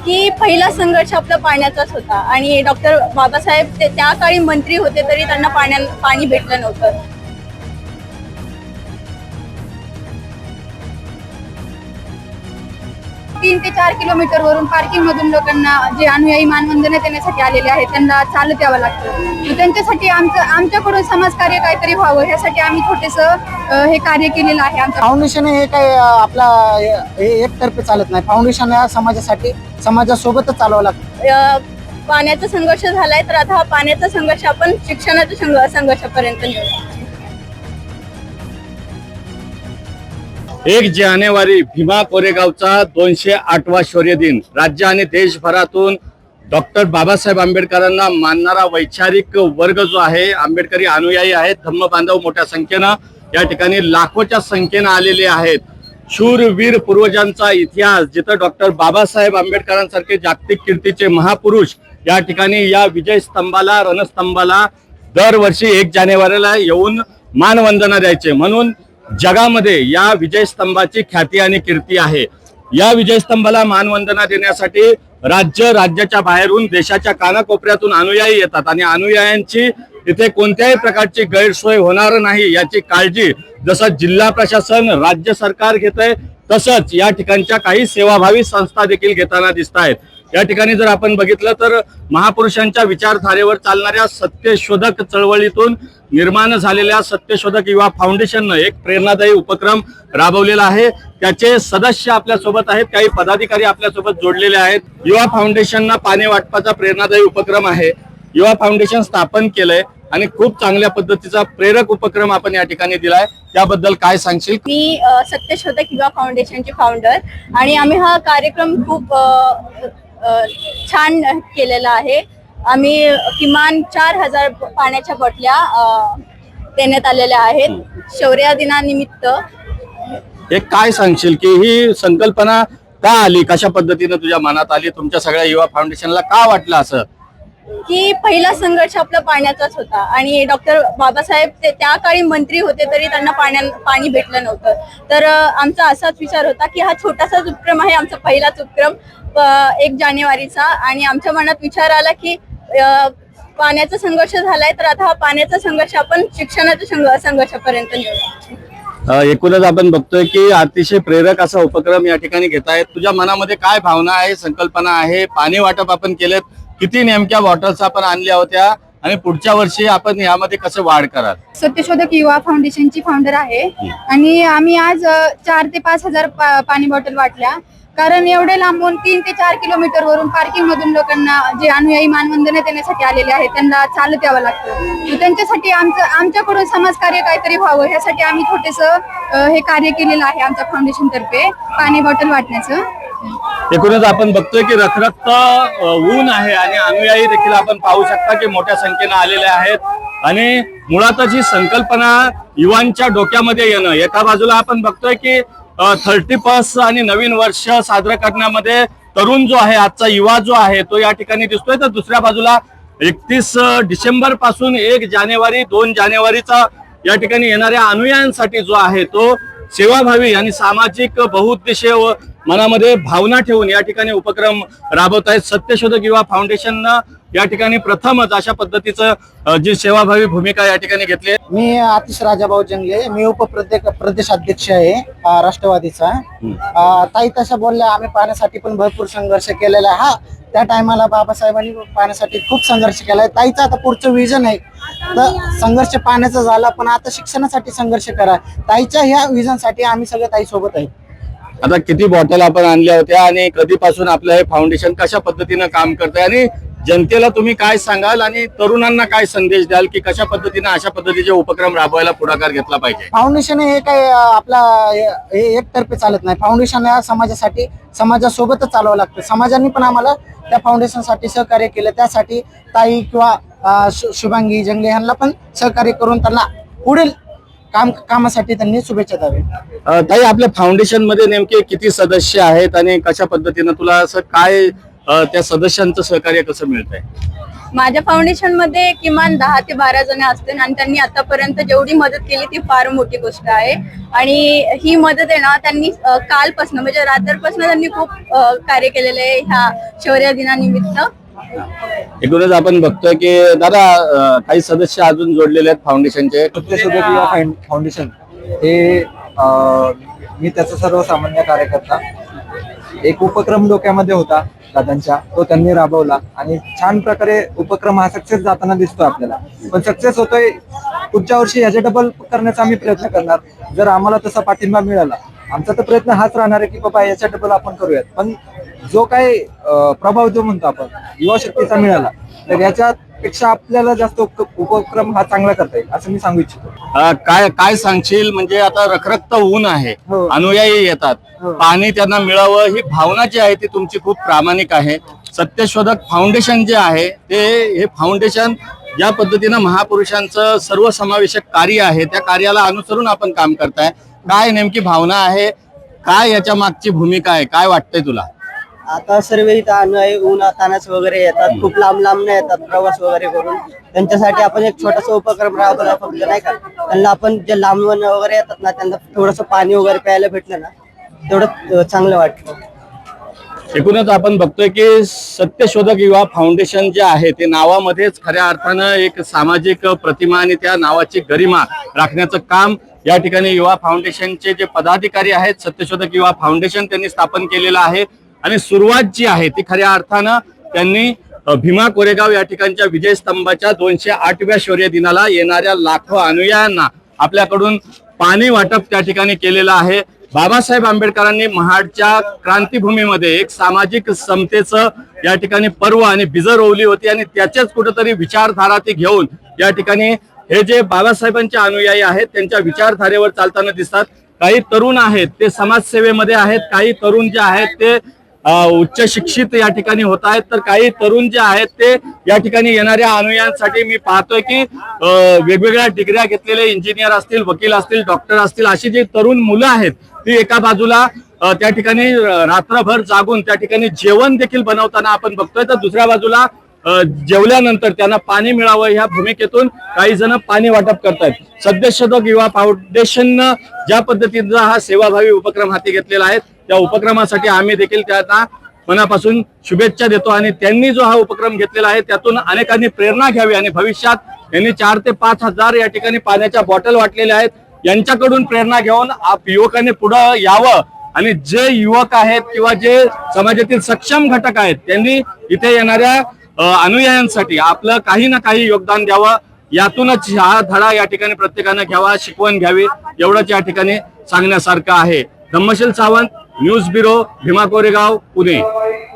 की पहिला संघर्ष आपला पाण्याचाच होता आणि डॉक्टर बाबासाहेब त्या काळी मंत्री होते तरी त्यांना पाणी भेटलं नव्हतं. तीन ते 4 किलोमीटर वरून पार्किंग मधून लोकांना जे अनुयायी मानवंदना देण्यासाठी आलेले आहेत त्यांना चालत यावं लागतं. त्यांच्यासाठी आमच्याकडून समाजकार्य काहीतरी व्हावं यासाठी आम्ही छोटेसं हे कार्य केलेलं आहे. आमचं फाउंडेशन हे काय आपला एकतर्फे चालत नाही. फाउंडेशन या समाजासाठी समाजासोबतच चालवावं लागतं. पाण्याचा संघर्ष झालाय तर आता हा पाण्याचा संघर्ष आपण शिक्षणाच्या संघर्षापर्यंत नेऊया. 1 जानेवारी भीमा कोरेगावचा 208वा शौर्य दिन. राज्य आणि देशभरातून डॉक्टर बाबासाहेब आंबेडकरांना मानणारा वैचारिक वर्ग जो आहे, आंबेडकरी अनुयायी आहेत, धम्मबांधव मोठ्या संख्येनं या ठिकाणी लाखोच्या संख्येनं आलेले आहेत. शूरवीर पूर्वजांचा इतिहास, जिथं डॉक्टर बाबासाहेब आंबेडकरांसारखे जागतिक कीर्तीचे महापुरुष या ठिकाणी या विजय स्तंभाला, रणस्तंभाला दरवर्षी 1 जानेवारीला येऊन मानवंदना द्यायचे. म्हणून जगामध्ये या विजय स्तंभाची ख्याती आणि कीर्ती आहे. या विजय स्तंभाला मानवंदना देण्यासाठी राज्याच्या बाहेरून, देशाच्या कानाकोपऱ्यातून अनुयायी येतात आणि अनुयायांची इथे कोणत्याही प्रकारची गैरसोय होणार नाही याची काळजी जसं जिल्हा प्रशासन, राज्य सरकार घेतंय तसंच या ठिकाणच्या काही सेवाभावी संस्था देखील घेताना दिसत आहेत. या ठिकाणी जर आपण बघितलं तर महापुरुषांच्या विचारधारेवर चालणाऱ्या सत्यशोधक चळवळीतून निर्माण झालेल्या सत्यशोधक युवा फाउंडेशननं एक प्रेरणादायी उपक्रम राबवलेला आहे. त्याचे सदस्य आपल्या सोबत आहेत, काही पदाधिकारी आपल्या सोबत जोडलेले आहेत. युवा फाउंडेशनना पाणी वाटपाचा प्रेरणादायी उपक्रम आहे. युवा फाउंडेशन स्थापन केलंय आणि खूप चांगल्या पद्धतीचा प्रेरक उपक्रम आपण या ठिकाणी दिलाय. त्याबद्दल काय सांगशील? मी सत्यशोधक युवा फाउंडेशनची फाउंडर आणि आम्ही हा कार्यक्रम खूप छान केलेला आहे. आम्ही किमान 4000 पाण्याच्या बाटल्या देण्यात आलेल्या आहेत शौर्य दिनानिमित्त. एक काय सांगशील की ही संकल्पना का आली, कशा पद्धतीने तुझ्या मनात आली, तुमच्या सगळ्या युवा फाउंडेशनला का वाटलं असं की पहिला संघर्ष आपला पाण्याचाच होता आणि डॉक्टर बाबासाहेब त्या काळी मंत्री होते तरी त्यांना पाणी भेटलं नव्हतं. तर आमचा असाच विचार होता की हा छोटासाच उपक्रम आहे, आमचा पहिलाच उपक्रम 1 जानेवारीचा, आणि आमच्या मनात विचार आला की पाण्याचा संघर्ष झालाय तर आता हा पाण्याचा संघर्ष आपण शिक्षणाच्या संघर्षापर्यंत नेऊया. एकूणच आपण बघतोय की अतिशय प्रेरक असा उपक्रम या ठिकाणी घेतायत. तुझ्या मनामध्ये काय भावना आहे, संकल्पना आहे? पाणी वाटप आपण केलेत, किती नेमक्या बॉटल्स आपण आणल्या होत्या आणि पुढच्या वर्षी आपण यामध्ये कसं वाढ कराल? सत्यशोधक युवा फाउंडेशनची फाउंडर आहे आणि आम्ही आज 4 ते 5000 पाणी बॉटल वाटल्या. कारण एवढे लांबून 3 ते 4 किलोमीटर वरून पार्किंग मधून लोकांना जे अनुयायी मानवंदना देण्यासाठी आलेले आहेत त्यांना चालत यावं लागतं. त्यांच्यासाठी आमच्याकडून समाजकार्य काहीतरी व्हावं यासाठी आम्ही छोटेसं हे कार्य केलेलं आहे आमच्या फाउंडेशन तर्फे पाणी बॉटल वाटण्याचं. एकूणच आपण बघतोय की रखरखत ऊन आहे आणि अनुयायी देखील आपण पाहू शकता की मोठ्या संख्येनं आलेले आहेत. आणि मुळातच ही संकल्पना युवांच्या डोक्यामध्ये येणं, एका बाजूला आपण बघतोय की 30+ आणि नवीन वर्ष साजरं करण्यामध्ये तरुण जो आहे, आजचा युवा जो आहे तो या ठिकाणी दिसतोय, तर दुसऱ्या बाजूला 31 डिसेंबर पासून 1 जानेवारी 2 जानेवारीचा या ठिकाणी येणाऱ्या अनुयायांसाठी जो आहे तो सेवाभावी आणि सामाजिक बहुउद्देशीय मनामध्ये भावना ठेवून या ठिकाणी उपक्रम राबवत आहेत. सत्यशोधक युवा फाउंडेशननं या ठिकाणी प्रथमच अशा पद्धतीचं जी सेवाभावी भूमिका या ठिकाणी घेतली. मी आतिश राजाभाऊ जंगले, मी प्रदेशाध्यक्ष आहे राष्ट्रवादीचा. ताई तशा बोलल्या, आम्ही पाण्यासाठी पण भरपूर संघर्ष केलेला आहे. त्या टायमाला बाबासाहेबांनी पाण्यासाठी खूप संघर्ष केलाय. ताईचं आता पुढचं विजन आहे तर संघर्ष पाण्याचा झाला, पण आता शिक्षणासाठी संघर्ष करा. ताईच्या ह्या विजनसाठी आम्ही सगळे ताई सोबत आहे. आता किती बॉटल आपण आणल्या होत्या आणि कधीपासून आपलं हे फाउंडेशन कशा पद्धतीनं काम करतंय आणि जनतेला तुम्ही काय सांगाल आणि तरुणांना काय संदेश द्याल की कशा पद्धतीने अशा पद्धतीचे उपक्रम राबवायला पुढाकार घेतला पाहिजे? फाउंडेशन हे काय आपला एकतर्फे चालत नाही. फाउंडेशन या समाजासाठी समाजासोबतच चालवावं लागतं. समाजाने पण आम्हाला त्या फाउंडेशनसाठी सहकार्य केलं. त्यासाठी ताई किंवा शुभांगी जंगले यांना पण सहकार्य करून त्यांना पुढील कामासाठी त्यांनी शुभेच्छा द्यावी. ताई, आपल्या फाउंडेशन मध्ये नेमके किती सदस्य आहेत आणि कशा पद्धतीनं तुला असं काय त्या सदस्यांचं सहकार्य कसं मिळतंय? माझ्या फाउंडेशन मध्ये किमान 10 ते 12 जण असतील आणि त्यांनी आतापर्यंत जेवढी मदत केली ती फार मोठी गोष्ट आहे. आणि ही मदत आहे ना त्यांनी कालपासून म्हणजे रात्रपासून त्यांनी खूप कार्य केलेले आहे ह्या शौर्य दिनानिमित्त. एकूणच आपण बघतोय की दादा काही सदस्य अजून जोडलेले आहेत फाउंडेशनचे. सत्यशोधक युवा फाउंडेशन हे मी त्याचा सर्वसामान्य कार्यकर्ता. एक उपक्रम डोक्यामध्ये होता दादांच्या, तो त्यांनी राबवला आणि छान प्रकारे उपक्रम हा सक्सेस जाताना दिसतोय आपल्याला. पण सक्सेस होतोय, पुढच्या वर्षी ह्याच्या डबल करण्याचा आम्ही प्रयत्न करणार. जर आम्हाला तसा पाठिंबा मिळाला, आमचा तर प्रयत्न हाच राहणार आहे की बाबा याच्या डबल आपण करूयात. पण जो काही प्रभाव जो म्हणतो आपण युवा शक्तीचा मिळाला, तर याच्यापेक्षा आपल्याला जास्त उपक्रम हा चांगला करता येईल असं मी सांगू इच्छितो. काय काय सांगशील? म्हणजे आता रखरखत ऊन आहे, हो. अनुयायी येतात, हो. पाणी त्यांना मिळावं ही भावना जी आहे ती तुमची खूप प्रामाणिक आहे. सत्यशोधक फाउंडेशन जे आहे ते हे फाउंडेशन ज्या पद्धतीनं महापुरुषांचं सर्वसमावेशक कार्य आहे त्या कार्याला अनुसरून आपण काम करताय. काय नेमकी भावना आहे, काय याच्या मागची भूमिका आहे, काय वाटतंय तुला? आता सर्व इथं अनुयायी उन्हातानाच वगैरे येतात, खूप लांब लांब नाही येतात प्रवास वगैरे करून. त्यांच्यासाठी आपण एक छोटासा उपक्रम राबवला फक्त, नाही का. त्यांना आपण जे लांबून वगैरे येतात ना, त्यांना थोडंसं पाणी वगैरे प्यायला भेटलं ना, तेवढं चांगलं वाटतं. एकूणच आपण बघतोय की सत्यशोधक युवा फाउंडेशन जे आहे ते नावामध्येच खऱ्या अर्थानं एक सामाजिक प्रतिमा आणि त्या नावाची गरिमा राखण्याचं काम या ठिकाणी युवा फाउंडेशनचे जे पदाधिकारी आहेत, सत्यशोधक युवा फाउंडेशन त्यांनी स्थापन केलेलं आहे. आणि सुरुवात जी आहे ती खऱ्या अर्थानं त्यांनी भीमा कोरेगाव या ठिकाणच्या विजयस्तंभाच्या 208व्या शौर्य दिनाला येणाऱ्या लाखो अनुयायांना आपल्याकडून पाणी वाटप त्या ठिकाणी केलेलं आहे. बाबासाहेब आंबेडकरांनी महाडच्या क्रांतीभूमीमध्ये एक सामाजिक समतेचं या ठिकाणी पर्व आणि बीजं रोवली होती आणि त्याच्याच कुठेतरी विचारधारा ती घेऊन या ठिकाणी हे जे बाबासाहेबांचे अनुयायी आहेत त्यांच्या विचारधारेवर चालताना दिसतात. काही तरुण आहेत ते समाजसेवेमध्ये आहेत, काही तरुण जे आहेत ते उच्च शिक्षित या ठिकाणी होत आहेत, तर काही तरुण जे आहेत ते या ठिकाणी येणाऱ्या अनुयायांसाठी मी पाहतोय की वेगवेगळ्या डिग्र्या घेतलेले इंजिनियर असतील, वकील असतील, डॉक्टर असतील, अशी जी तरुण मुलं आहेत ती एका बाजूला त्या ठिकाणी रात्रभर जागून त्या ठिकाणी जेवण देखील बनवताना आपण बघतोय, तर दुसऱ्या बाजूला जेवल्यानंतर त्यांना पाणी मिळावं ह्या भूमिकेतून काही जण पाणी वाटप करतायत. सत्यशोधक युवा फाउंडेशननं ज्या पद्धतीचा हा सेवाभावी उपक्रम हाती घेतलेला आहे त्या उपक्रमासाठी आम्ही देखील त्यांना मनापासून शुभेच्छा देतो. आणि त्यांनी जो हा उपक्रम घेतलेला आहे त्यातून अनेकांनी प्रेरणा घ्यावी आणि भविष्यात यांनी 4 ते 5 हजार या ठिकाणी पाण्याच्या बॉटल वाटलेल्या आहेत, यांच्याकडून प्रेरणा घेऊन युवकांनी पुढे यावं आणि जे युवक आहेत किंवा जे समाजातील सक्षम घटक आहेत त्यांनी इथे येणाऱ्या अनुयायांसाठी आपलं काही ना काही योगदान द्यावं. यातूनच हा धडा या ठिकाणी प्रत्येकानं घ्यावा, शिकवण घ्यावी, एवढंच या ठिकाणी सांगण्यासारखं आहे. Dhammasheel Sawant, news bureau, Bhima Koregaon, Pune.